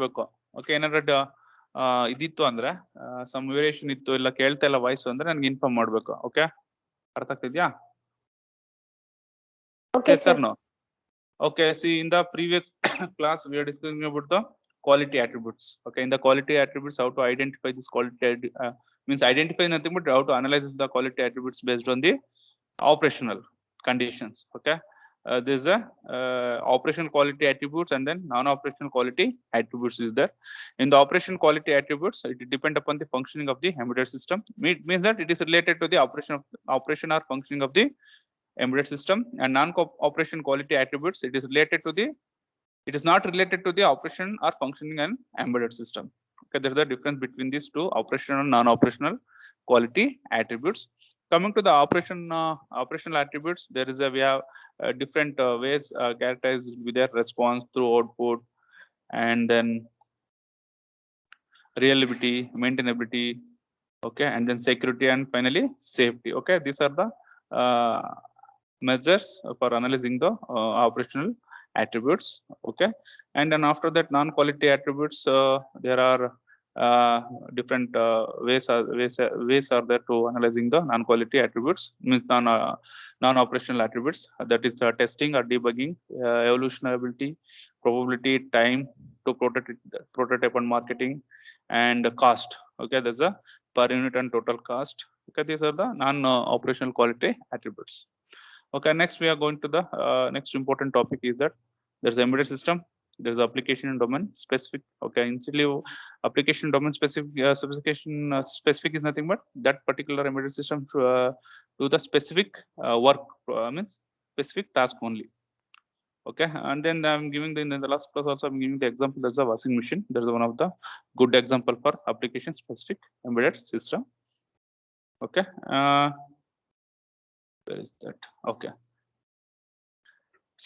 ಬೇಕು. ಓಕೆ, ಏನಾದ್ರು ಇದಿತ್ತು ಅಂದ್ರೆ ಸಮ್ ವೇರಿಯೇಷನ್ ಇತ್ತು ಇಲ್ಲ ಕೇಳ್ತಾ ಇಲ್ಲ ವಾಯ್ಸ್ ಅಂದ್ರೆ ನನ್ಗೆ ಇನ್ಫಾರ್ಮ್ ಮಾಡ್ಬೇಕು. ಓಕೆ, ಅರ್ಥ ಆಗ್ತಿದ್ಯಾ? Okay, Yes or sir. no? Okay, see, in the previous class we are discussing about the quality attributes. Okay, in the quality attributes, how to identify this quality means identify nothing but how to analyze the quality attributes based on the operational conditions. Okay, there's a operational quality attributes and then non-operational quality attributes is there. In the operational quality attributes, it depend upon the functioning of the embedded system. Means that it is related to the operation or functioning of the embedded system. And non-operation quality attributes, it is not related to the operation or functioning and embedded system. Okay, there's a difference between these two operational and non-operational quality attributes. Coming to the operational attributes, we have different ways characterized with their response through output, and then reliability, maintainability, okay, and then security, and finally safety. Okay, these are the measures for analyzing the operational attributes. Okay, and then after that non-quality attributes, there are different ways are there to analyzing the non-quality attributes, means non-operational attributes. That is testing or debugging, evolutionability, probability, time to prototype and marketing, and cost. Okay, there's a per unit and total cost. Okay, these are the non-operational quality attributes. Okay, next we are going to the next important topic is that there's embedded system, there's application and domain specific. Okay, initially application domain specific specification specific is nothing but that particular embedded system do the specific work, means specific task only. Okay, and then I'm giving in the last class also I'm giving the example. There's a washing machine. There's one of the good example for application specific embedded system. Okay, where is that? Okay,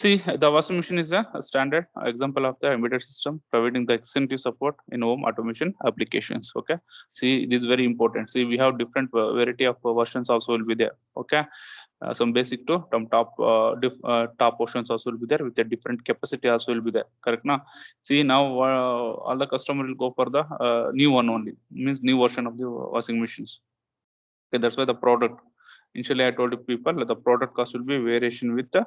see, the washing machine is a standard example of the embedded system providing the extensive support in home automation applications. Okay, see, it is very important. See, we have different variety of versions also will be there. Okay, some basic to top versions also will be there with a different capacity also will be there. Correct now? See, now all the customer will go for the new one only, means new version of the washing machines. Okay, that's why the product, initially I told people the product cost will be variation with the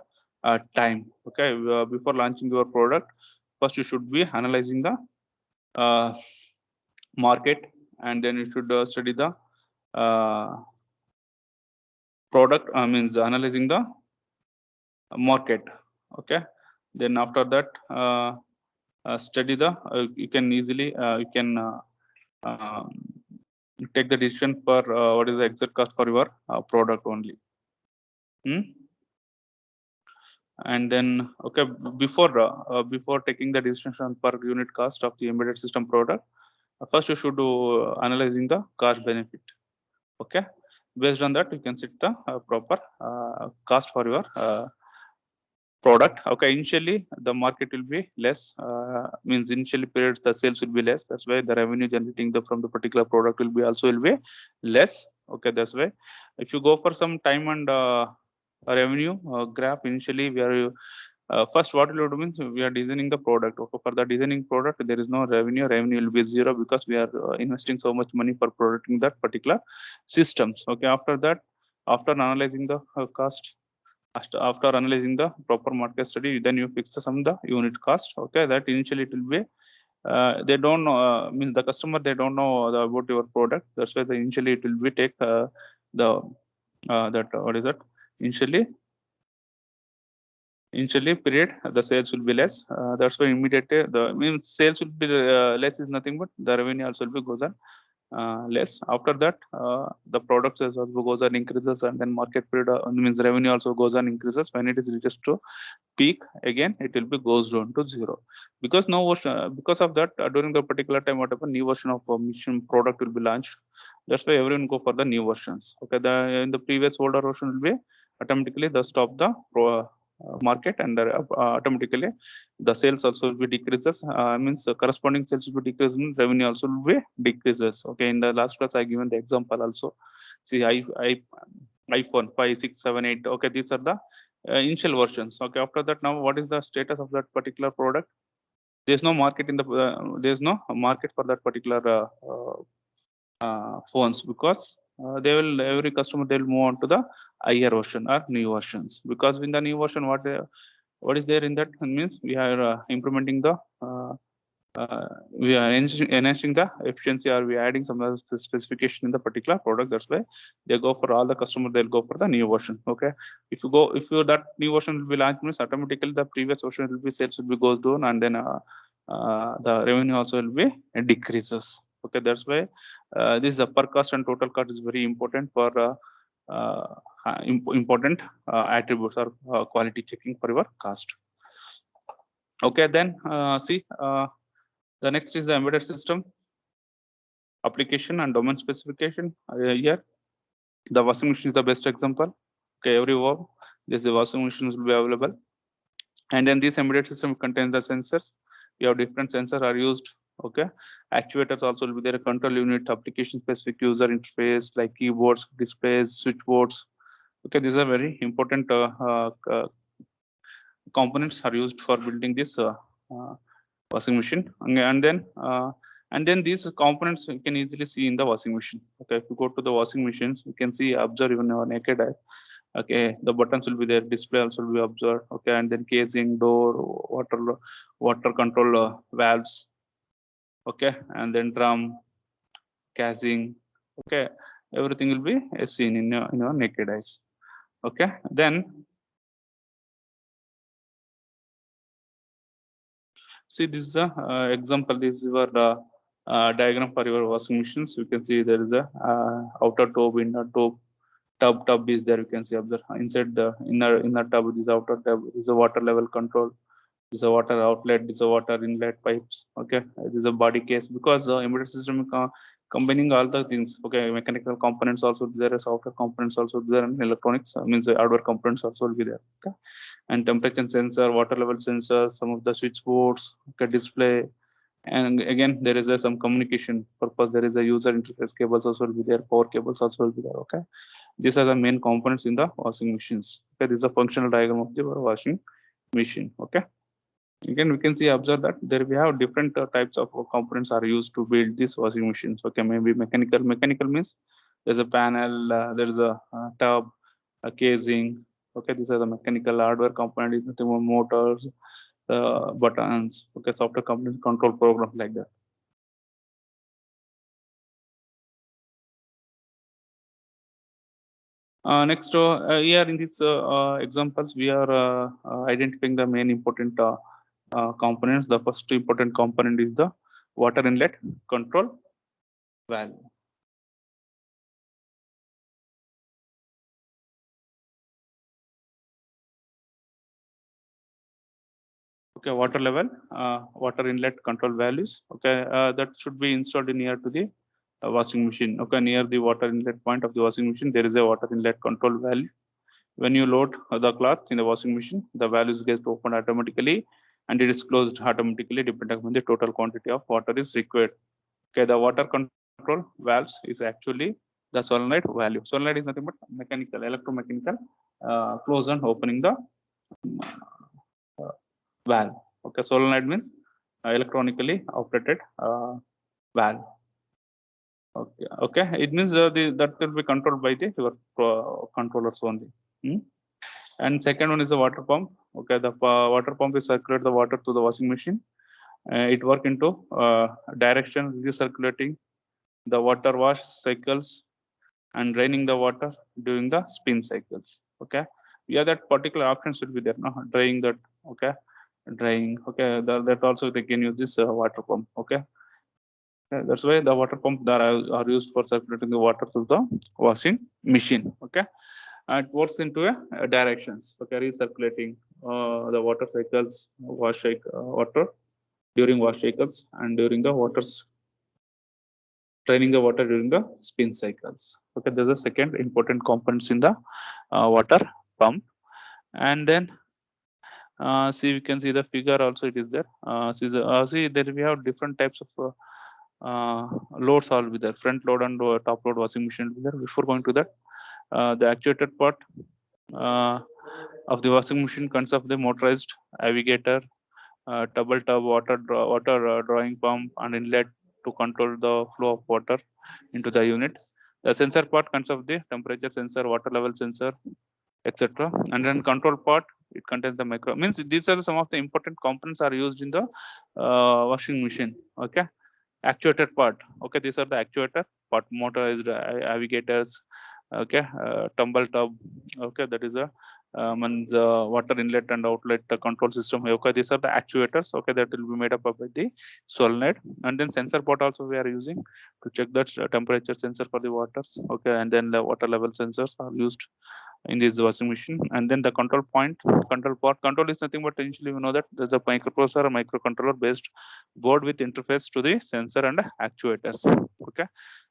time. Okay, before launching your product, first you should be analyzing the market, and then you should study the product, means analyzing the market. Okay, then after that study the you can easily you can take the decision for what is the exact cost for your product only. And then okay, before taking the decision per unit cost of the embedded system product, first you should do analyzing the cost benefit. Okay, based on that you can set the proper cost for your product. Okay, initially the market will be less, means initially periods the sales will be less. That's why the revenue generating from the particular product will be less. Okay, that's why if you go for some time and revenue graph, initially we are first what will do means we are designing the product. Okay, for the designing product there is no revenue will be zero because we are investing so much money for producing that particular systems. Okay, after that, after analyzing the cost, after analyzing the proper market study, then you fix some the unit cost. Okay, that initially it will be they don't know, means the customer they don't know about your product. That's why the initially it will be take the that what is that initially period the sales will be less. That's why immediately the means sales will be less is nothing but the revenue also will be goes on less. After that the product sales also goes on increases, and then market period means revenue also goes on increases. When it is reaches to peak, again it will be goes down to zero, because no because of that during the particular time whatever new version of machine product will be launched. That's why everyone go for the new versions. Okay, the in the previous older version will be automatically the stop the market, and automatically the sales also will be decreases, means corresponding sales will be decreasing, revenue also will be decreases. Okay, in the last class I given the example also. See, iPhone 5, 6, 7, 8. Okay, these are the initial versions. Okay, after that now what is the status of that particular product? there's no market in the there's no market for that particular phones, because they will, every customer, they'll move on to the higher version or new versions, because in the new version, what is there in that means we are implementing the we are enhancing the efficiency, or we are adding some of the specification in the particular product. That's why they go for all the customer, they'll go for the new version. Okay, if you that new version will be launched, means automatically the previous version will be, sales will be goes down, and then the revenue also will be decreases. Okay, that's why this upper cost and total cost is very important for important attributes or quality checking for your cost. Okay, then see the next is the embedded system application and domain specification. Here, the washing machine is the best example. Okay, every home, this washing machines will be available, and then this embedded system contains the sensors. You have different sensors are used. Okay, actuators also will be there. Control unit, application specific user interface like keyboards, displays, switchboards. Okay, these are very important components are used for building this washing machine, and then these components you can easily see in the washing machine. Okay, if you go to the washing machines, you can see, observe even our naked eye. Okay, the buttons will be there, display also will be observed. Okay, and then casing, door, water control valves. Okay, and then drum, casing. Okay, everything will be seen in your naked eyes. Okay, then see, this is a example. This is your diagram for your washing machines. You can see there is a outer tube, inner tub is there. You can see observe inside the inner tub. This outer tub is a water level control. This is a water outlet. This is a water inlet pipes. Okay, this is a body case, because the embedded system combining all the things. Okay, mechanical components also there, software components also there, and electronics means the hardware components also will be there. Okay, and temperature sensor, water level sensor, some of the switchboards, okay, display, and again there is some communication purpose. There is a user interface cables also will be there, power cables also will be there. Okay, these are the main components in the washing machines. Okay, this is a functional diagram of the washing machine. Okay, again we can see, observe that there we have different types of components are used to build these washing machines. Okay, maybe mechanical means there's a panel, there is a tub, a casing. Okay, these are the mechanical. Hardware component is nothing but motors, buttons. Okay, software component, control program, like that. Next, here in these examples, we are identifying the main important components. The first important component is the water inlet control valve. Okay, water level, water inlet control values. Okay, that should be installed near to the washing machine. Okay, near the water inlet point of the washing machine, there is a water inlet control valve. When you load the cloth in the washing machine, the values get opened automatically, and it is closed automatically depending on the total quantity of water is required. Okay, the water control valves is actually the solenoid valve. Solenoid is nothing but mechanical, electromechanical close and opening the valve. Okay, solenoid means electronically operated valve. Okay, okay, it means that will be controlled by the your controllers only. And second one is the water pump. Okay, the water pump is circulate the water to the washing machine. It work into direction recirculating the water wash cycles and draining the water during the spin cycles. Okay, yeah, that particular option should be there. No, drying that. Okay, drying. Okay, that also they can use this water pump. Okay, that's why the water pump that are used for circulating the water to the washing machine. Okay, and it works into a directions. Okay, recirculating the water cycles, water during wash cycles, and during the waters draining the water during the spin cycles. Okay, there's a second important components in the water pump. And then see, we can see the figure also, it is there. See there we have different types of loads all with there, front load and top load washing machine will be there. Before going to that, the actuated part of the washing machine consists of the motorized navigator, double tub, water drawing pump, and inlet to control the flow of water into the unit. The sensor part consists of the temperature sensor, water level sensor, etc. And then control part, it contains the micro. Means these are some of the important components are used in the washing machine. Okay. Actuator part. Okay, these are the actuator part. Motorized navigators. Okay, tumble tub. Okay, that is a means water inlet and outlet control system. Okay, these are the actuators. Okay, that will be made up of the solenoid, and then sensor part also we are using to check that temperature sensor for the waters. Okay, and then the water level sensors are used in this washing machine. And then the control point, control part. Control is nothing but initially we know that there's a microprocessor, a microcontroller based board with interface to the sensor and actuators. Okay,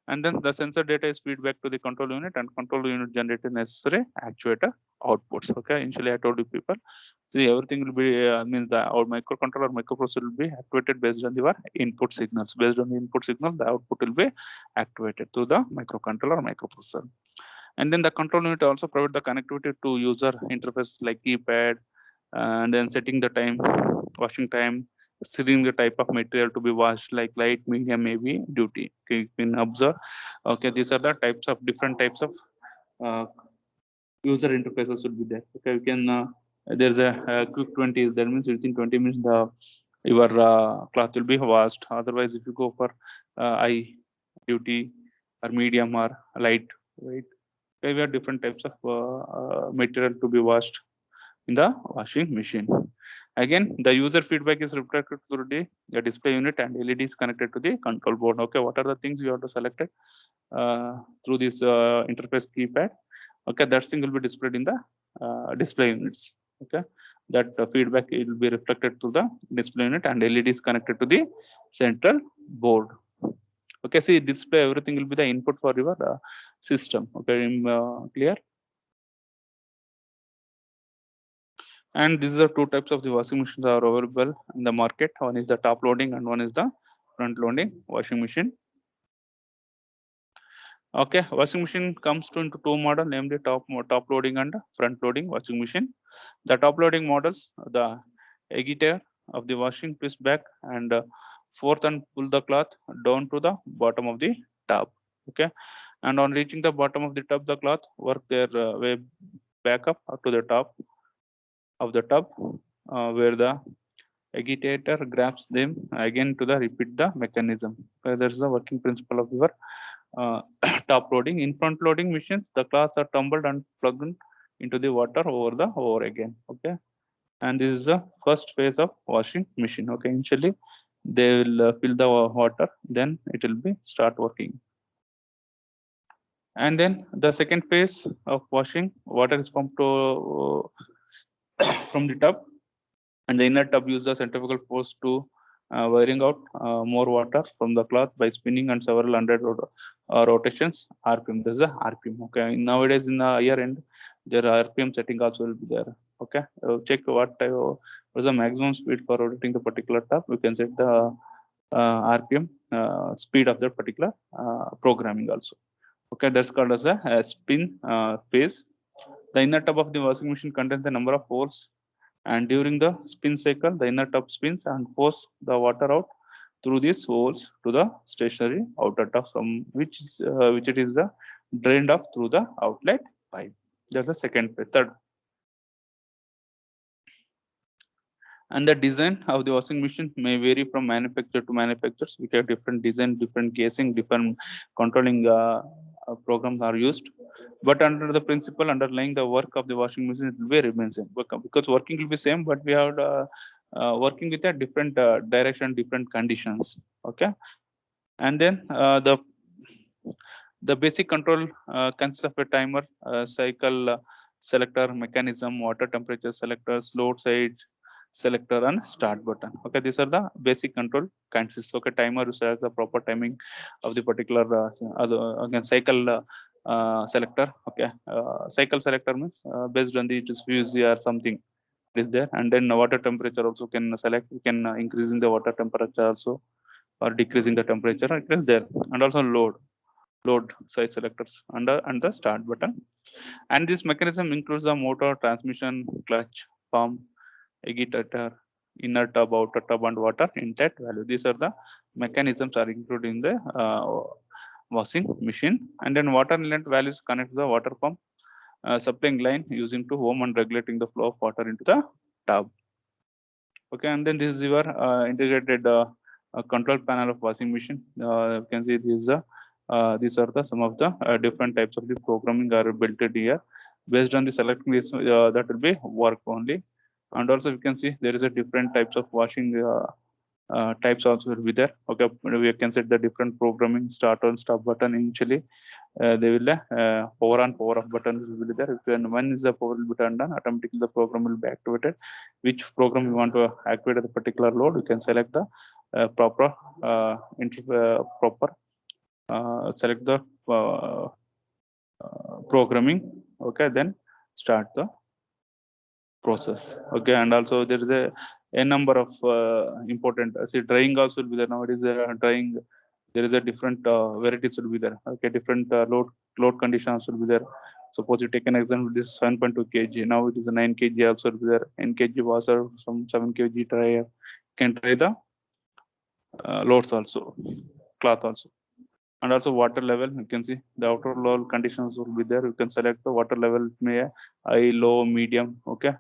and then the sensor data is feedback to the control unit, and control unit generated necessary actuator outputs. Okay, initially I told you people, see everything will be means the our microcontroller microprocessor will be activated based on your input signals. Based on the input signal, the output will be activated through the microcontroller microprocessor. And then the control unit also provide the connectivity to user interface like keypad, and then setting the time, washing time, setting the type of material to be washed like light, medium, heavy, duty. Okay, you can observe. Okay, these are the types of different types of uh, user interfaces should be there. Okay, you can there's a quick 20. That means within 20 minutes the your cloth will be washed. Otherwise, if you go for high duty or medium or light, right? Okay, we have different types of material to be washed in the washing machine. Again, the user feedback is reflected through the display unit, and LED is connected to the control board. Okay, what are the things you have to select it through this interface keypad? Okay, that thing will be displayed in the display units. Okay, that feedback will be reflected to the display unit, and LED is connected to the central board. Okay, see display everything will be the input for your system. Okay, clear? And these are two types of the washing machines are available in the market. One is the top loading and one is the front loading washing machine. Okay, washing machine comes to into two model, namely top loading and front loading washing machine. The top loading models, the agitator of the washing twist back and forth and pull the cloth down to the bottom of the tub. Okay, and on reaching the bottom of the tub, the cloth work their way back up to the top of the tub, where the agitator grabs them again to the repeat the mechanism. There's the working principle of your uh, top loading. In front loading machines, the cloths are tumbled and plugged into the water over again. Okay, and this is the first phase of washing machine. Okay, initially they will fill the water, then it will be start working. And then the second phase of washing, water is pumped to from the tub, and the inner tub uses centrifugal force to wearing out more water from the cloth by spinning and several hundred rotations RPM. There's a RPM. Okay, nowadays in the higher end, there are RPM setting also will be there. Okay, check what is the maximum speed for rotating the particular tub. You can set the RPM speed of that particular programming also. Okay, that's called as a spin phase. The inner tub of the washing machine contains the number of holes, and during the spin cycle, the inner tub spins and force the water out through these holes to the stationary outer tub, from which it is drained off through the outlet pipe. That's the second phase. Third, and the design of the washing machine may vary from manufacturer to manufacturers. We have different design, different casing, different controlling programs are used. But under the principle underlying the work of the washing machine, it will be remain same. Because working will be same, but we have working with a different direction, different conditions. Okay, and then the basic control consists of a timer, cycle selector mechanism, water temperature selectors, load side selector, and start button. Okay, these are the basic control consists. Okay, timer select the proper timing of the particular again cycle selector. Okay, cycle selector means based on the it is fuse or something is there, and then water temperature also can select. You can increasing the water temperature also or decreasing the temperature. It is there, and also load size selectors under and the start button. And this mechanism includes the motor, transmission, clutch, pump, agitator, inner tub, outer tub, and water inlet value. These are the mechanisms are included in the washing machine. And then water inlet values connect the water pump supplying line using to home and regulating the flow of water into the tub. Okay, and then this is your integrated control panel of washing machine. You can see these are the some of the different types of the programming are built here. Based on the selecting this, that will be work only. And also you can see there is a different types of washing types also will be there. Okay, we can set the different programming start and stop button initially. They will power on power off buttons will be there. When is the power will be turned on, automatically the program will be activated. Which program you want to activate at the particular load, you can select the proper select the programming. Okay, then start the process. Okay, and also there is a number of important drying also will be there. Nowadays drying, there is a different varieties will be there. Okay, different load conditions will be there. Suppose you take an example, this 7.2 kg, now it is a 9 kg also will be there. 9 kg washer, some 7 kg dryer, can try the loads also, cloth also. And also water level, you can see the outer load conditions will be there. You can select the water level, may high, low, medium. Okay,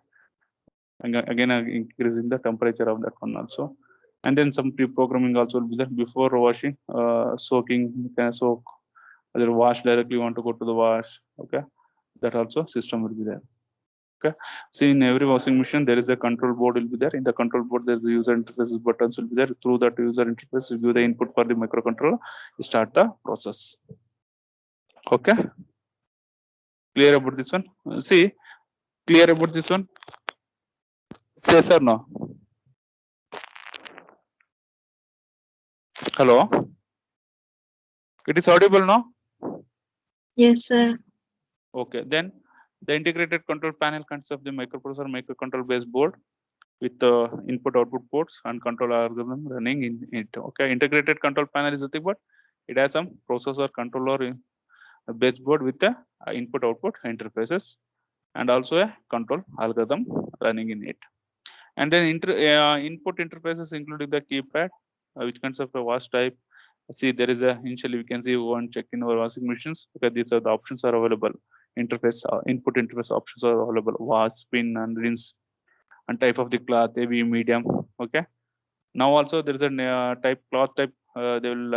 again increasing the temperature of that one also. And then some pre-programming also will be there. Before washing, soaking, you can soak, either wash directly, you want to go to the wash. Okay, that also system will be there. Okay, see, in every washing machine there is a control board will be there. In the control board there is the user interface buttons will be there. Through that user interface, you give the input for the microcontroller, start the process. Okay, clear about this one? See, clear about this one? Say sir, no? Hello, it is audible now? Yes, sir. Okay, then the integrated control panel consists of the microcontroller based board with input output ports and control algorithm running in it. Okay, integrated control panel is nothing but it has some processor controller in a base board with the input output interfaces and also a control algorithm running in it. And then input interfaces including the keypad, which consists of a wash type. See, there is a initially we can see one check in our washing machines. Okay, these are the options are available. Interface input interface options are available: wash, spin, and rinse, and type of the cloth, heavy, medium. Okay, now also there is a type cloth type. They will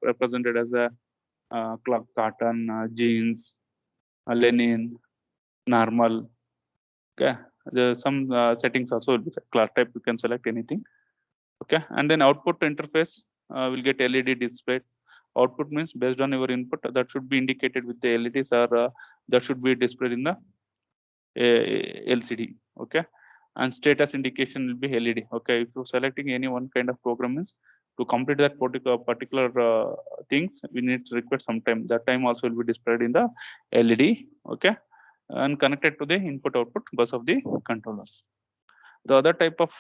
represented as a cloth cotton, jeans, linen, normal. Okay, there's some settings also will be cloth type. You can select anything. Okay, and then output interface will get LED display. Output means based on your input that should be indicated with the LEDs or that should be displayed in the LCD. Okay, and status indication will be LED. Okay, if you're selecting any one kind of program means to complete that particular things, we need to require some time. That time also will be displayed in the LED. Okay, and connected to the input output bus of the controllers. The other type of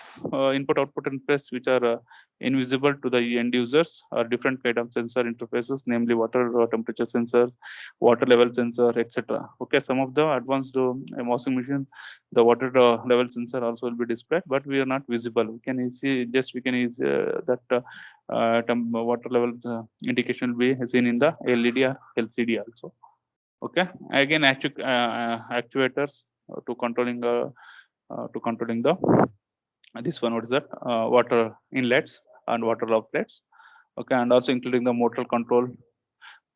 input output interface which are invisible to the end users are different kind of sensor interfaces, namely water temperature sensors, water level sensor, etc. Okay, some of the advanced washing machine, the water level sensor also will be displayed, but we are not visible. We can see we can use that water level indication will be seen in the LED or LCD also. Okay, again actuators to controlling the this one, what is that, water inlets and water outlets. Okay, and also including the motor control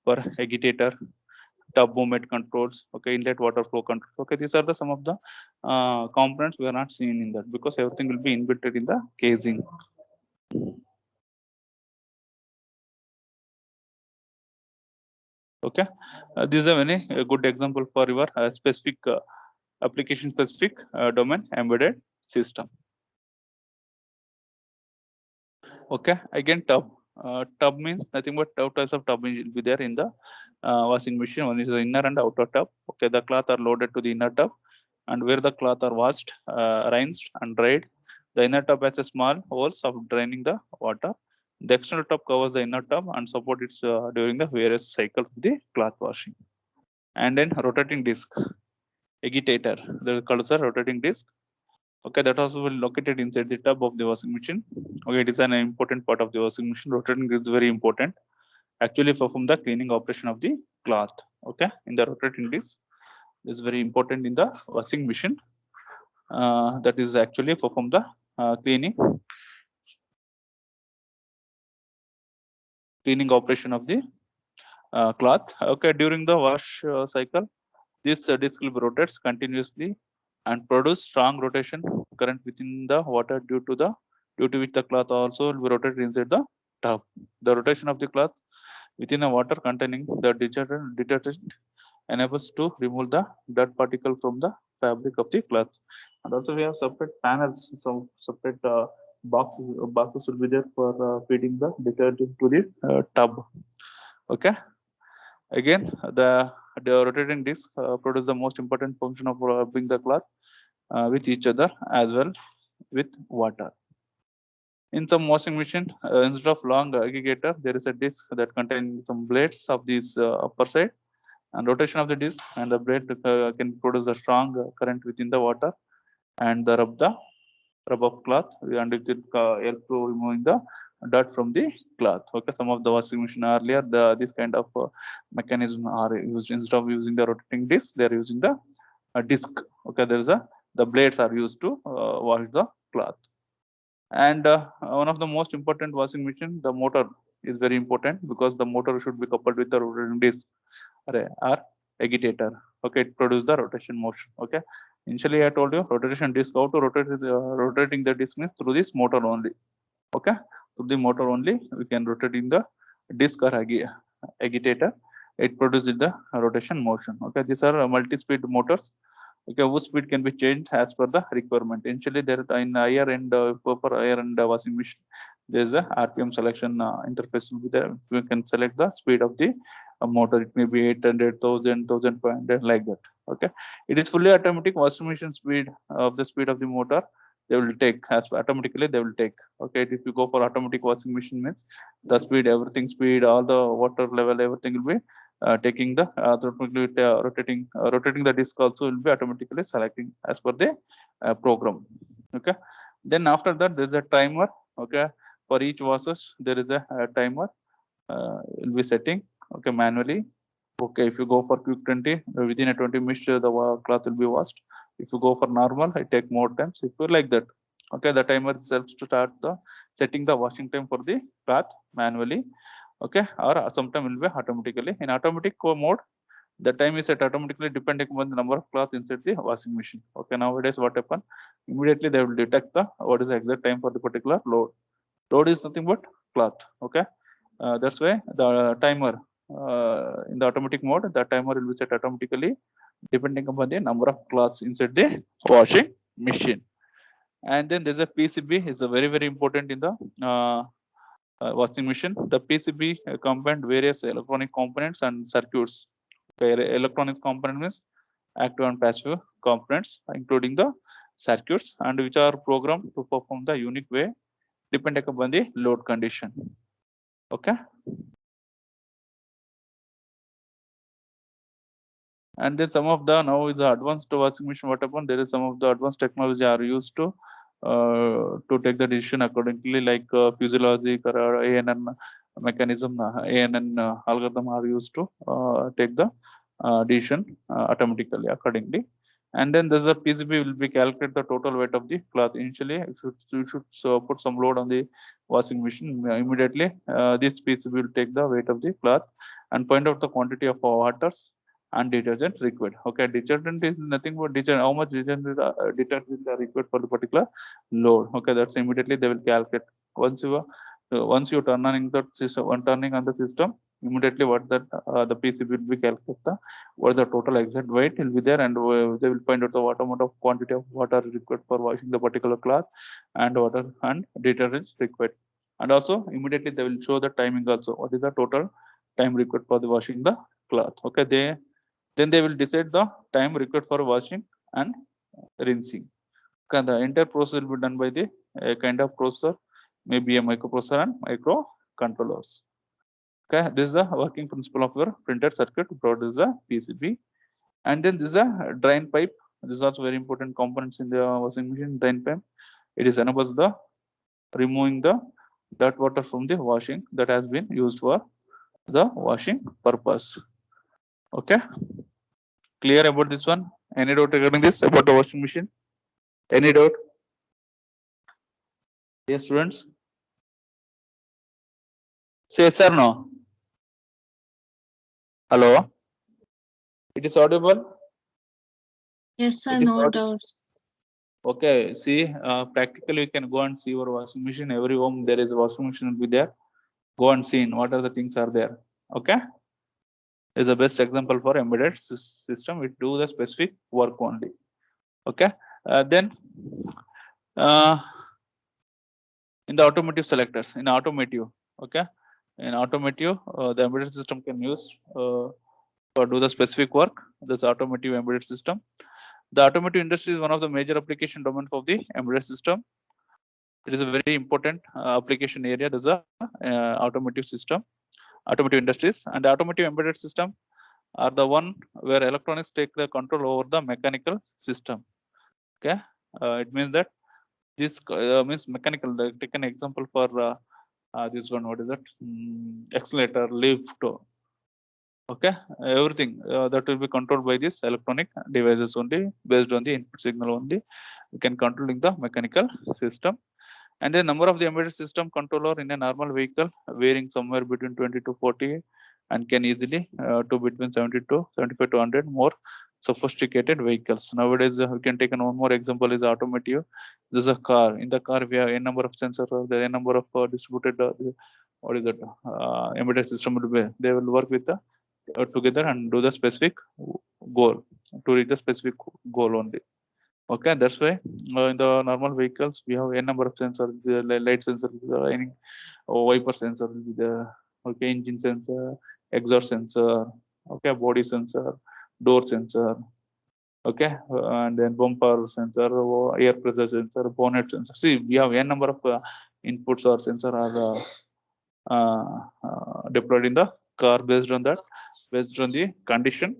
for agitator, tub movement controls. Okay, inlet water flow controls. Okay, these are the some of the components we are not seeing in that because everything will be inbuilt in the casing. Okay, these are many good example for your specific application specific domain embedded system. Okay, again tub. Tub means nothing but two types of tub will be there in the washing machine. One is the inner and outer tub. Okay, the cloth are loaded to the inner tub, and where the cloth are washed, rinsed, and dried, the inner tub has a small holes of draining the water. The external tub covers the inner tub and support it during the various cycles of the cloth washing. And then rotating disc, agitator. The colors are rotating disc. Okay, that also will located inside the tub of the washing machine. Okay, it is an important part of the washing machine. Rotating is very important. Actually perform the cleaning operation of the cloth. Okay, in the rotating disc is very important in the washing machine. That is actually perform the cleaning operation of the cloth. Okay, during the wash cycle, this disc will rotates continuously and produce strong rotation current within the water due to which the cloth also will be rotated inside the tub. The rotation of the cloth within a water containing the detergent enables to remove the dirt particle from the fabric of the cloth. And also we have separate panels, some separate boxes will be there for feeding the detergent to the tub. Okay. Again, the rotating disc produce the most important function of rubbing the cloth with each other as well with water. In some washing machine, instead of long aggregator, there is a disc that contains some blades of this upper side, and rotation of the disc and the blade can produce a strong current within the water and the rub of cloth, and it will help to removing the dirt from the cloth. Okay, some of the washing machine earlier, this kind of mechanism are used. Instead of using the rotating disc, they are using the disc. Okay, there is the blades are used to wash the cloth. And one of the most important washing machine, the motor is very important, because the motor should be coupled with the rotating disc or agitator. Okay, it produces the rotation motion. Okay, initially I told you rotation disc, how to rotate rotating the disc means through this motor only. Okay, through the motor only we can rotate in the disc or agitator. It produces the rotation motion. Okay, these are multi-speed motors. Okay, whose speed can be changed as per the requirement. Initially, there in higher end for higher end washing machine, there is a RPM selection interface will be there. So we can select the speed of the motor. It may be 800, 1000, 1500, like that. Okay, it is fully automatic washing machine speed of the speed of the motor. They will take as automatically they will take. Okay, if you go for automatic washing machine means the speed, everything speed, all the water level, everything will be taking the rotating the disc also will be automatically selecting as per the program. Okay, then after that there is a timer. Okay, for each washes there is a timer will be setting. Okay, manually. Okay, if you go for quick 20, within a 20 minutes the cloth will be washed. If you go for normal, it take more times. If you like that, okay, the timer itself to start the setting the washing time for the cloth manually. Okay, or sometime will be automatically. In automatic mode, the time is set automatically depending upon the number of cloth inside the washing machine. Okay, nowadays what happen? Immediately they will detect the what is the exact time for the particular load. Load is nothing but cloth. Okay, that's why the timer in the automatic mode, the timer will be set automatically depending upon the number of cloths inside the washing machine. And then there's a PCB is a very important in the washing machine. The PCB combined various electronic components and circuits. Electronic component means active and passive components, including the circuits, and which are programmed to perform the unique way depending upon the load condition. Okay. And then some of the now is the advanced washing machine. What happened? There is some of the advanced technology are used to take the decision accordingly, like physiologic or ANN mechanism, ANN algorithm are used to take the decision automatically accordingly. And then there's a PCB will be calculate the total weight of the cloth. Initially, you should put some load on the washing machine. Immediately, this PCB will take the weight of the cloth and find out the quantity of waters and detergent required. Okay, detergent is nothing but detergent. How much detergent are required for the particular load? Okay, that's immediately they will calculate. Once you turn on the system, turning on the system, immediately what that the PCB will be calculated. What the total exact weight will be there, and they will find out the what amount of quantity of water required for washing the particular cloth, and water and detergent required. And also immediately they will show the timing also. What is the total time required for the washing the cloth? Okay, then they will decide the time required for washing and rinsing. Okay, the entire process will be done by the kind of processor, maybe a microprocessor and microcontrollers. Okay, this is the working principle of your printed circuit. This is a PCB, and then this is a drain pipe. This is also very important components in the washing machine. Drain pipe. It is enables the removing the dirt water from the washing that has been used for the washing purpose. Okay, clear about this one? Any doubt regarding this about the washing machine? Any doubt? Yes, students. Say yes or no. Hello. It is audible. Yes, sir. It is No audible. doubts. Okay. See, practically you can go and see your washing machine. Every home there is a washing machine will be there. Go and see what are the things are there. Okay. Is the best example for embedded system. We do the specific work only. Okay. Then in the automotive selectors, in automotive, okay, in automotive, the embedded system can use for do the specific work. That's automotive embedded system. The automotive industry is one of the major application domains of the embedded system. It is a very important application area. There's a automotive system, automotive industries, and the automotive embedded system are the one where electronics take the control over the mechanical system. Okay, it means that this means mechanical. Take an example for this one. What is that? Accelerator, lift. Okay, everything that will be controlled by this electronic devices only, based on the input signal only. We can controlling the mechanical system. And the number of the embedded system controller in a normal vehicle varying somewhere between 20 to 40, and can easily to between 70 to 75 to 100 more sophisticated vehicles. Nowadays, we can take one more example is automotive. This is a car. In the car, we have a number of sensors, there are a number of distributed, what is it, embedded system will be. They will work with the together and do the specific goal to reach the specific goal only. Okay, that's why in the normal vehicles we have a number of sensors, the light sensor, any wiper sensor will be there. Okay, engine sensor, exhaust sensor, okay, body sensor, door sensor, okay, and then bumper sensor, air pressure sensor, bonnet sensor. See, we have a number of inputs or sensor are deployed in the car. Based on that, based on the condition,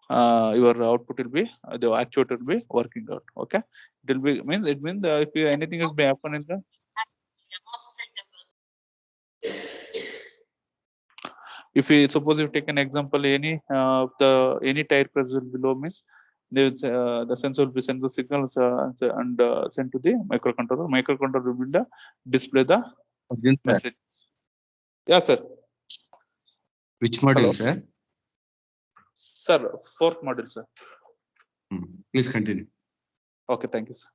your output will be the actuator will be working out. Okay, it will be means it means if you, anything will be happen in the, if you suppose you take an example, any any tire pressure below means the sensor will be send the signals and sent to the microcontroller. Microcontroller will display the message. Yeah, sir. Which module, Hello. sir? Sir, fourth module, sir. Please continue. Okay, thank you, sir.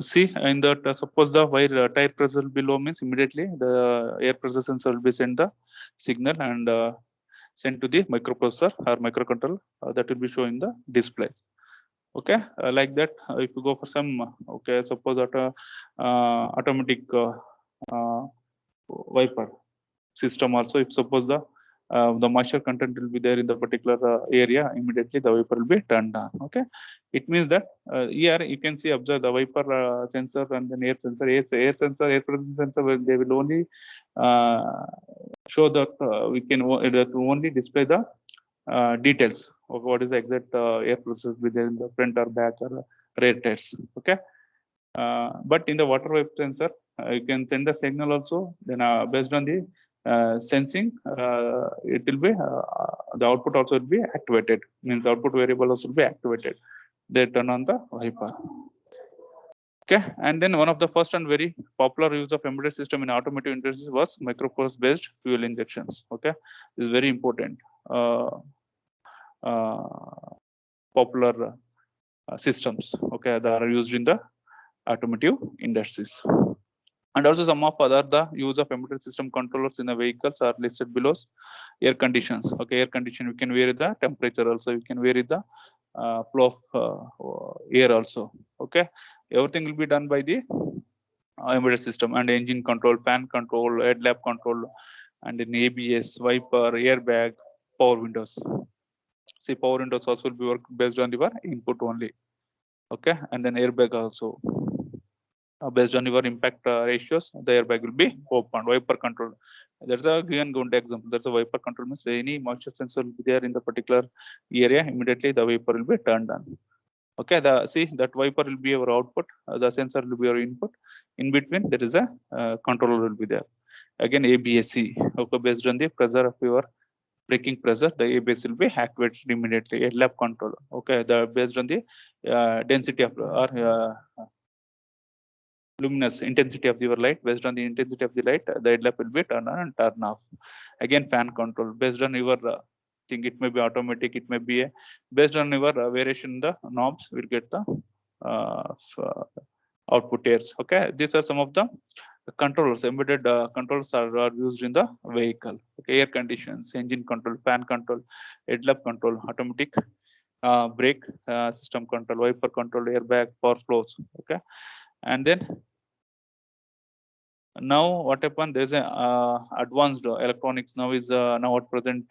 See, in that suppose the wire tire pressure below means immediately the air pressure sensor will be send the signal and sent to the microprocessor or microcontroller that will be showing the displays. Okay, like that. If you go for some, okay, suppose that automatic wiper system also, if suppose the moisture content will be there in the particular area, immediately the wiper will be turned on. Okay, it means that here you can see, observe the wiper sensor and then air sensor, air sensor, air pressure sensor, they will only show that we can only display the details of what is the exact air pressure within the front or back or rear tires. Okay, but in the water vapor sensor, you can send the signal also. Then based on the sensing, it will be the output also will be activated. Means output variable also will be activated. They turn on the wiper. Okay, and then one of the first and very popular use of embedded system in automotive industries was microprocessor based fuel injections. Okay, this is very important. Popular systems, okay, that are used in the automotive industries. And also some of other the use of embedded system controllers in the vehicles are listed below. Air conditions, okay, air condition, we can vary the temperature also, you can vary the flow of air also. Okay, everything will be done by the embedded system. And engine control, fan control, headlamp control, and in ABS, wiper, airbag, power windows. See, power windows also will be work based on the input only. Okay, and then airbag also. based on your impact ratios, the airbag will be opened. Wiper control. There's a given good example. There's a wiper control means any moisture sensor will be there in the particular area. Immediately the wiper will be turned on. Okay, see that wiper will be our output. The sensor will be our input. In between there is a controller will be there. Again ABSC. Okay, based on the pressure of your braking pressure, the ABS will be activated immediately. Headlamp control. Okay, the based on the density of or luminous intensity of your light. Based on the intensity of the light, the headlamp will be turn on and turn off. Again fan control based on your thing. It may be automatic, it may be based on your variation in the knobs. We'll get the output airs. Okay, these are some of the controllers. Embedded controllers are used in the vehicle. Okay, air conditions, engine control, fan control, headlamp control, automatic brake system control, wiper control, airbag, power flows. Okay, and then now what happened, there's a advanced electronics now is now at present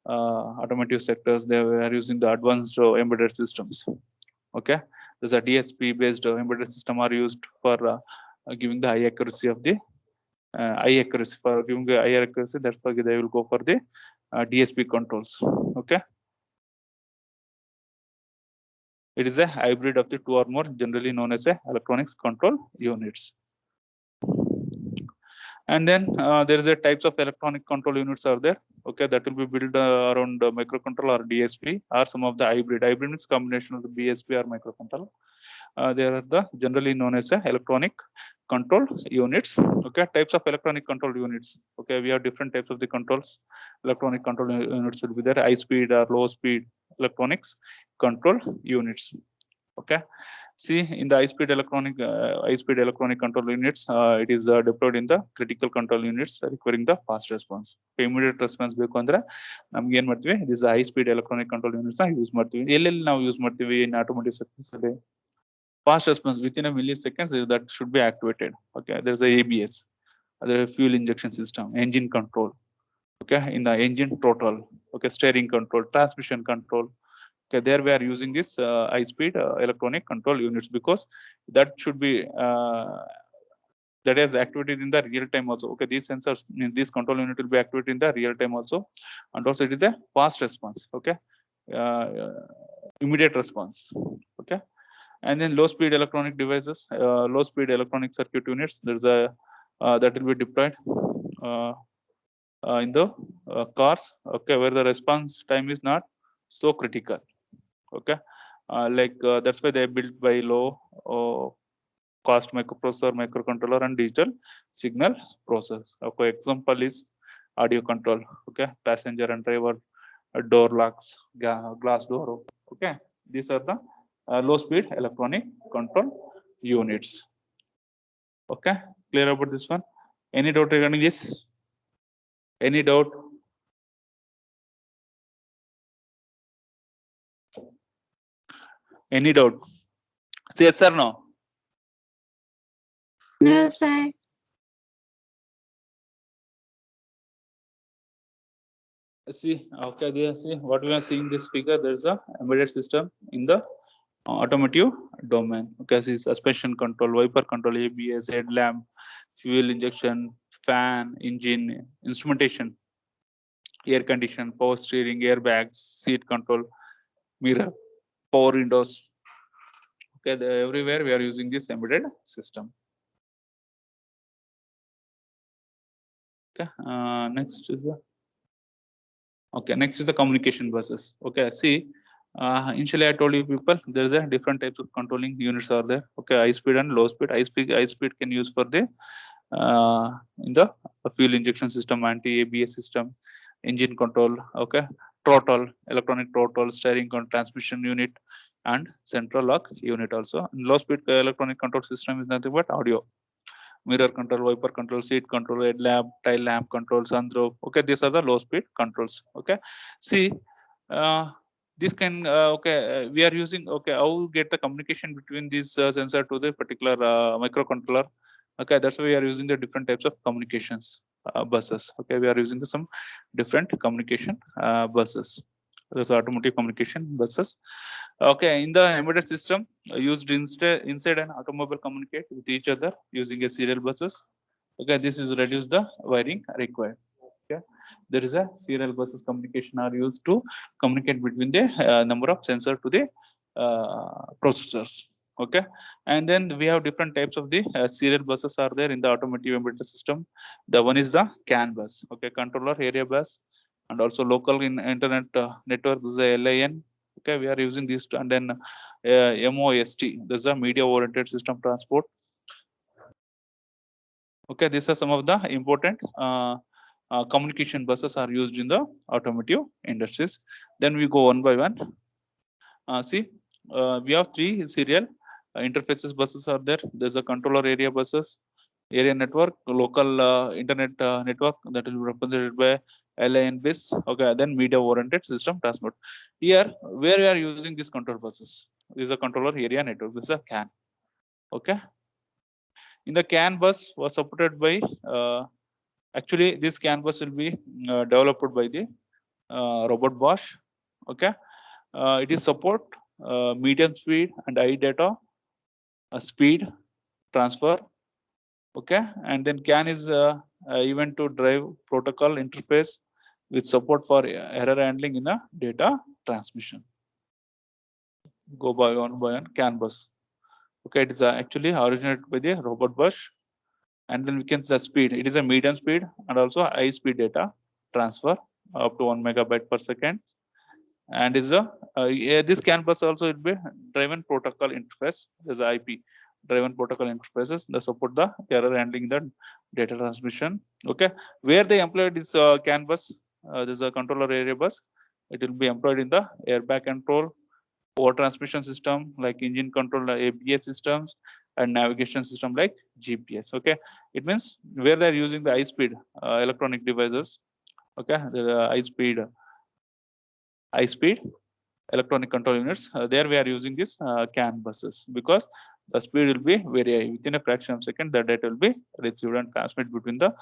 automotive sectors, they are using the advanced embedded systems. Okay, there's a DSP based embedded system are used for giving the high accuracy of the high accuracy. For giving the higher accuracy, that's why they will go for the DSP controls. Okay, it is a hybrid of the two or more, generally known as a electronics control units. And then there is a types of electronic control units are there. Okay, that will be built around microcontroller or DSP or some of the hybrid. Hybrid means combination of the BSP or microcontroller. They are the generally known as electronic control units. Okay, types of electronic control units. Okay, we have different types of the controls. Electronic control units will be there. High speed or low speed electronics control units. Okay. See, in the high-speed electronic control units, it is deployed in the critical control units requiring the fast response. Immediate response ಬೇಕು ಅಂದ್ರೆ ನಮ್ಗೆ ಏನ್ ಮಾಡ್ತೀವಿ, this high-speed electronic control units use ಮಾಡ್ತೀವಿ. ಎಲ್ಲೆಲ್ಲಿ ನಾವು use ಮಾಡ್ತೀವಿ in automotive sectors ಅಲ್ಲಿ fast response within a milliseconds that should be activated. Okay, there's a ABS, the fuel injection system, engine control. Okay, in the engine throttle. Okay, steering control, transmission control. Okay, there we are using this high-speed electronic control units because that should be that is activated in the real time also. Okay, these sensors, this control unit will be activated in the real time also, and also it is a fast response. Okay, immediate response. Okay, and then low-speed electronic devices, low-speed electronic circuit units. There's a that will be deployed in the cars. Okay, where the response time is not so critical. Okay, that's why they built by low cost microprocessor, microcontroller, and digital signal process. Okay, example is audio control. Okay, passenger and driver door locks, glass door. Okay, these are the low speed electronic control units. Okay, clear about this one? Any doubt regarding this? Any doubt? Any doubt? Say yes or no? No, sir. See, okay, there, see what we are seeing this figure. There's a embedded system in the automotive domain. Okay, see suspension control, wiper control, ABS, headlamp, fuel injection, fan, engine, instrumentation, air condition, power steering, airbags, seat control, mirror, power windows. Okay, everywhere we are using this embedded system. Okay, next is the next is the communication buses. Okay, see, initially I told you people there is a different types of controlling units are there. Okay, high speed and low speed. High speed can use for the in the fuel injection system, anti-ABS system, engine control. Okay, throttle, electronic throttle, steering control, transmission unit, and central lock unit also. And low speed electronic control system is nothing but audio. Mirror control, wiper control, seat control, headlamp, tail lamp control, sunroof. Okay, these are the low speed controls. Okay, see, this can we are using. Okay, how get the communication between this sensor to the particular microcontroller? Okay, that's why we are using the different types of communications buses. Okay, we are using some different communication buses. There's automotive communication buses. Okay, in the embedded system used inside an automobile communicate with each other using a serial buses. Okay, this is reduce the wiring required. Okay, there is a serial buses communication are used to communicate between the number of sensor to the processors. Okay, and then we have different types of the serial buses are there in the automotive embedded system. The one is the CAN bus. Okay, controller area bus, and also local internet network. This is a LAN. Okay, we are using this, and then MOST. This is a media oriented system transport. Okay, these are some of the important communication buses are used in the automotive industries. Then we go one by one. See, we have three serial interfaces buses are there. There's a controller area buses, area network, local internet network that will be represented by LAN bus. Okay, then media oriented system transport. Here, where we are using these control buses, this is a controller area network. This is a CAN. Okay. In the CAN bus was supported by actually this CAN bus will be developed by the Robert Bosch. Okay, it is support medium speed and high data speed transfer. Okay, and then CAN is event to drive protocol interface with support for error handling in a data transmission. Go by one CAN bus. Okay, it is actually originated by the Robert Bosch. And then we can see the speed. It is a medium speed and also high speed data transfer up to 1 megabyte per second. And is a this CAN bus also will be driven protocol interface. There's a IP driven protocol interfaces that support the error handling the data transmission. Okay, where they employed this CAN bus, there's a controller area bus. It will be employed in the airbag control, power transmission system like engine control, ABS systems, and navigation system like GPS. Okay, it means where they're using the high speed electronic devices. Okay, the high speed electronic control units. There we are using this CAN buses because the speed will be very high. Within a fraction of a second, the data will be received and transmitted between the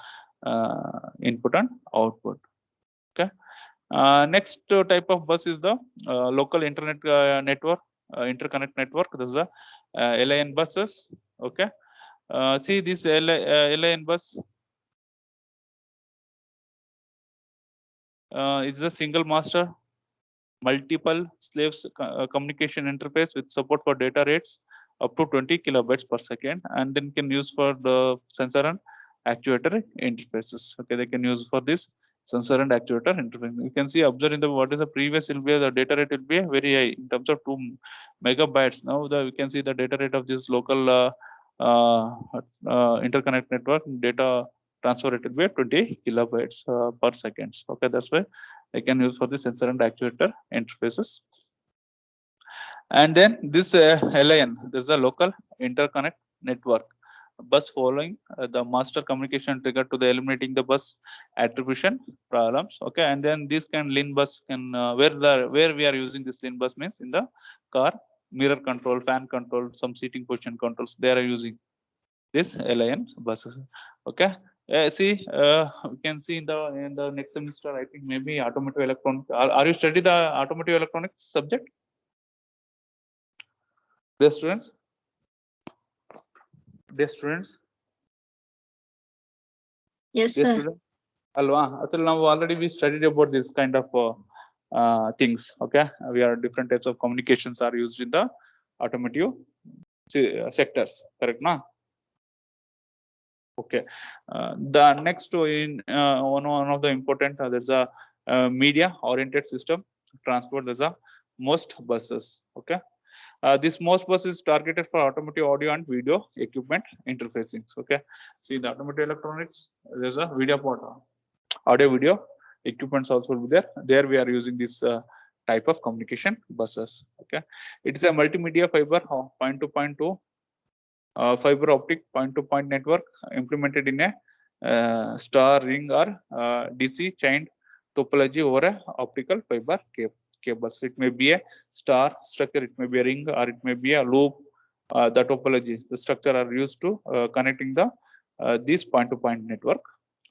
input and output. Okay. Next type of bus is the local internet network, interconnect network. This is a LAN buses. Okay. See this LAN bus is a single master, multiple slaves communication interface with support for data rates up to 20 kilobytes per second, and then can use for the sensor and actuator interfaces. Okay, they can use for this sensor and actuator interface. You can see observe in the what is the previous will be the data rate will be very high in terms of 2 megabytes. Now we can see the data rate of this local interconnect network data transfer rate will be 20 kilobytes per seconds. Okay, that's why I can use for the sensor and actuator interfaces. And then this LAN, this is a local interconnect network bus following the master communication trigger to the eliminating the bus attribution problems. Okay, and then this can LIN bus can where we are using this LIN bus means in the car mirror control, fan control, some seating position controls. They are using this LAN buses. Okay. See, we can see in the next semester, I think maybe automotive electronics. Are you study the automotive electronics subject? Dear students? Dear students? Yes, Dear sir. student? Alva, now already we studied about this kind of things. Okay, we are different types of communications are used in the automotive sectors. Correct, na? Okay. The next in one of the important there's a media oriented system transport. There's a most buses. Okay. This most bus is targeted for automotive audio and video equipment interfacing. Okay. See the automotive electronics. There's a video part, audio video equipments also will be there. There we are using this type of communication buses. Okay. It is a multimedia fiber point to point to fiber optic point-to-point network implemented in a star ring or DC chained topology over a optical fiber cables. It may be a star structure, it may be a ring, or it may be a loop. The topology, the structure are used to connecting the this point-to-point network.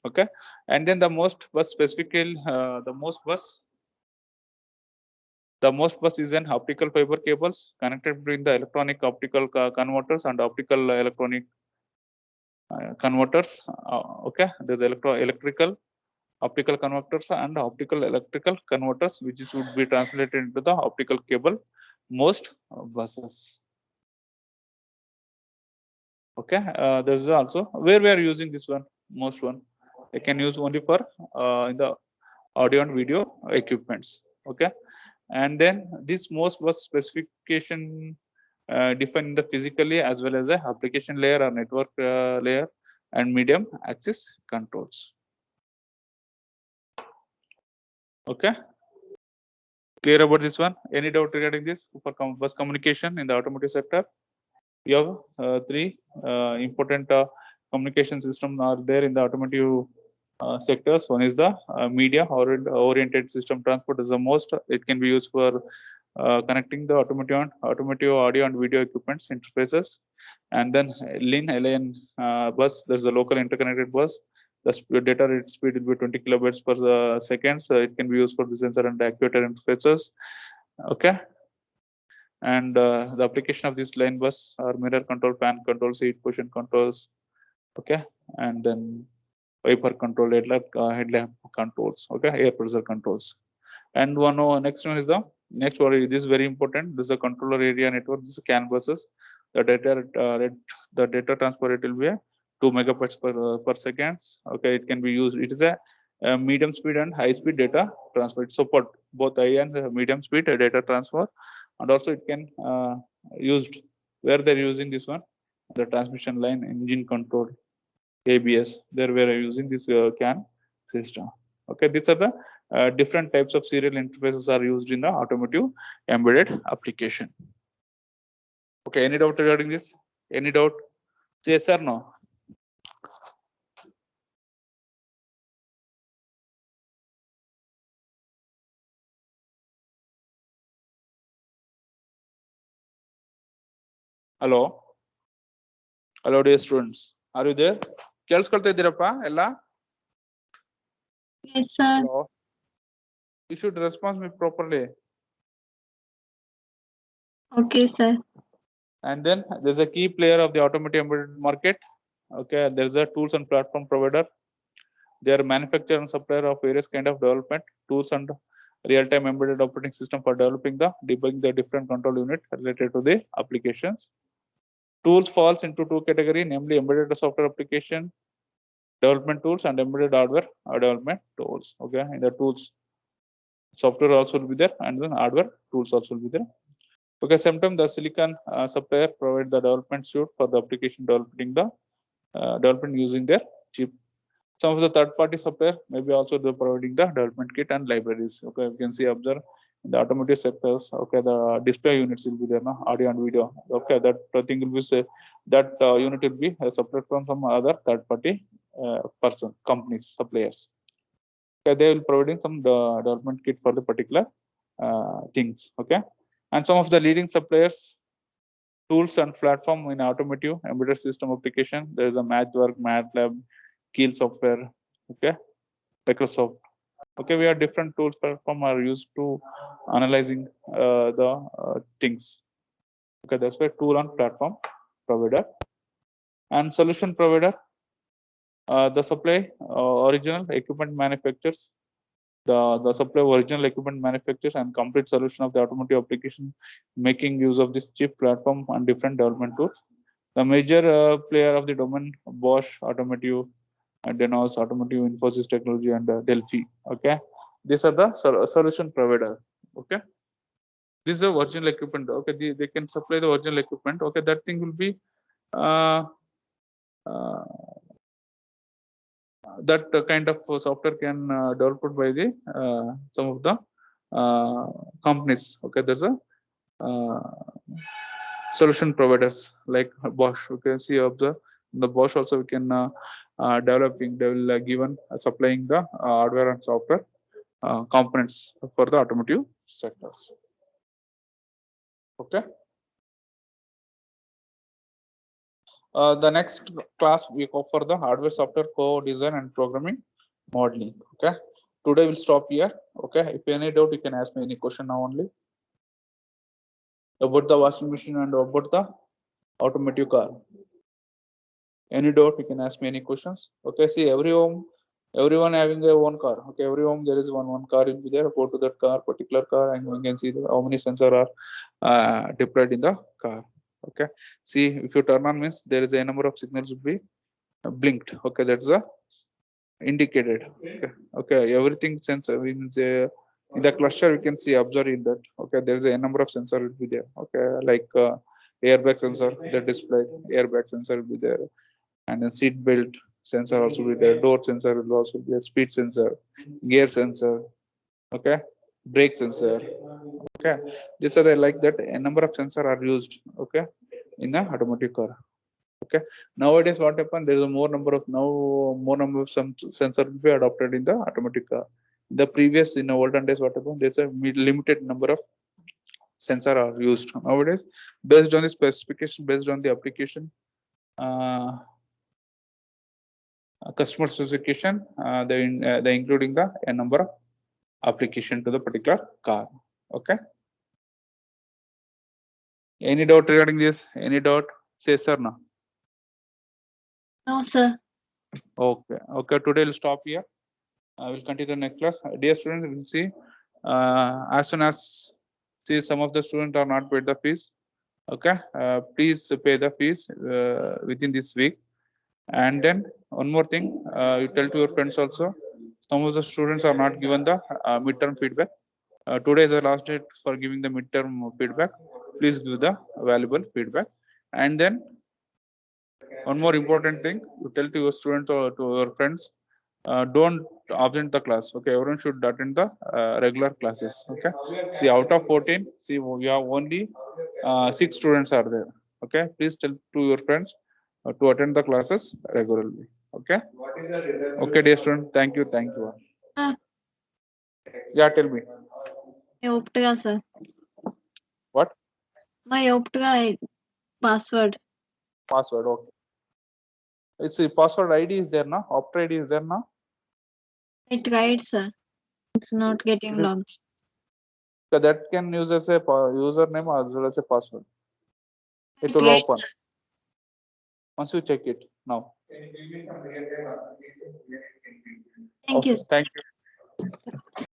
Okay, and then the most bus specifically the most bus The MOST bus is an optical fiber cables connected between the electronic optical converters and optical electronic converters. Okay, there's electrical optical converters and optical electrical converters, which would be translated into the optical cable MOST buses. Okay, there's also where we are using this one, MOST one. I can use only for in the audio and video equipments. Okay, and then this MOST bus specification defined the physically as well as the application layer or network layer and medium access controls. Okay, clear about this one? Any doubt regarding this for bus communication in the automotive sector? We have three important communication systems are there in the automotive sectors. One is the media oriented system transport is the most. It can be used for connecting the automotive audio and video equipments interfaces. And then LIN bus, there's a local interconnected bus. The data rate speed will be 20 kilobits per second. So it can be used for the sensor and actuator interfaces. Okay. And the application of this line bus are mirror control, pan control, seat position controls. Okay. And then wiper control, headlamp controls. Okay. Air pressure controls. And next one is the next one. This is very important. This is a controller area network. This is CAN buses. The data transfer rate will be 2 megabytes per second. Okay, it can be used. It is a medium speed and high speed data transfer. It support both high and medium speed data transfer, and also it can used where they're using this one, the transmission line, engine control, ABS. There we are using this CAN system. Okay, these are the different types of serial interfaces are used in the automotive embedded application. Okay, any doubt regarding this? Any doubt? Yes or no? Hello? Hello, dear students. Are you there? ಕೇಳಿಸ್ಕೊಳ್ತಾ ಇದ್ದೀರಪ್ಪ ಎಲ್ಲ? Yes, sir. Hello? You should respond me properly. Okay, sir. And then there's a key player of the automotive embedded market. Okay, there's a tools and platform provider. They are manufacturer and supplier of various kind of development tools and real-time embedded operating system for developing debugging the different control unit related to the applications. Tools falls into two categories, namely embedded software application development tools and embedded hardware development tools. Okay, in the tools, software also will be there, and then hardware tools also will be there. Okay, sometimes the silicon supplier provide the development suite for the application development using their chip. Some of the third-party supplier maybe also they're providing the development kit and libraries. Okay, you can see observe in the automotive sectors. Okay, the display units will be there now, audio and video. Okay, that thing will be that unit will be separate from some other third-party companies, suppliers. Okay, they will providing some development kit for the particular things. Okay, and some of the leading suppliers tools and platform in automotive embedded system application. There is a MathWorks, MATLAB, Keel software. Okay, Microsoft. Okay, we have different tools platform are used to analyzing the things. Okay, that's why tool and platform provider and solution provider. The supply original equipment manufacturers. The supply of original equipment manufacturers and complete solution of the automotive application, making use of this chip platform and different development tools. The major player of the domain, Bosch Automotive, Denos Automotive, Infosys Technology, and Delphi. Okay, these are the solution provider. Okay, this is the original equipment. Okay, they can supply the original equipment. Okay, that thing will be that kind of software can developed by the some of the companies. Okay, there's a solution providers like Bosch. Okay, see the Bosch also we can developing. They will given supplying the hardware and software components for the automotive sectors. Okay. The next class we go for the hardware software co-design and programming modeling. Okay, today we'll stop here. Okay, if any doubt you can ask me any question now only. about the washing machine and about the automotive car? Any doubt? You can ask me any questions. Okay, see every home, everyone having their own car. Okay, every home there is one car will be there. Go to that car, particular car, and you can see how many sensors are deployed in the car. Okay, see if you turn on means there is a number of signals will be blinked. Okay, that's the indicated. Okay, everything sensor means in the cluster we can see observe in that. Okay, there is a number of sensor will be there. Okay, like airbag sensor, the display airbag sensor will be there, and then seat belt sensor also be there, door sensor will also be there, speed sensor, gear sensor, okay, brake sensor. Okay, these are like that. A number of sensor are used, okay, in the automotive car. Okay, nowadays what happened, there is a more number of some sensor will be adopted in the automotive car. The previous in the olden days what happened, there's a limited number of sensor are used. Nowadays based on the specification, based on the application, customer specification, they including the a number of application to the particular car. Okay, any doubt regarding this? Any doubt? Say sir. No. No, sir. Okay, okay, today we'll stop here. I will continue the next class. Dear students, we'll see as soon as some of the students are not paid the fees. Okay, please pay the fees within this week. And then one more thing, you tell to your friends also. Some of the students are not given the midterm feedback. Today is the last date for giving the midterm feedback. Please give the valuable feedback. And then one more important thing, you tell to your students or to your friends, don't absent the class. Okay, everyone should attend the regular classes. Okay, see out of 14, see we have only 6 students are there. Okay, please tell to your friends to attend the classes regularly. Okay, okay, dear student, thank you. Ah, Yeah, tell me my Optega, sir. what My Optega password. password. Okay, it's a password ID is there now. Opera ID is there now. I tried, sir. It's not getting logged. So that can use as a username as well as a password. It I will tried, open sir. once you check it now. Thank you, Okay, sir. thank you.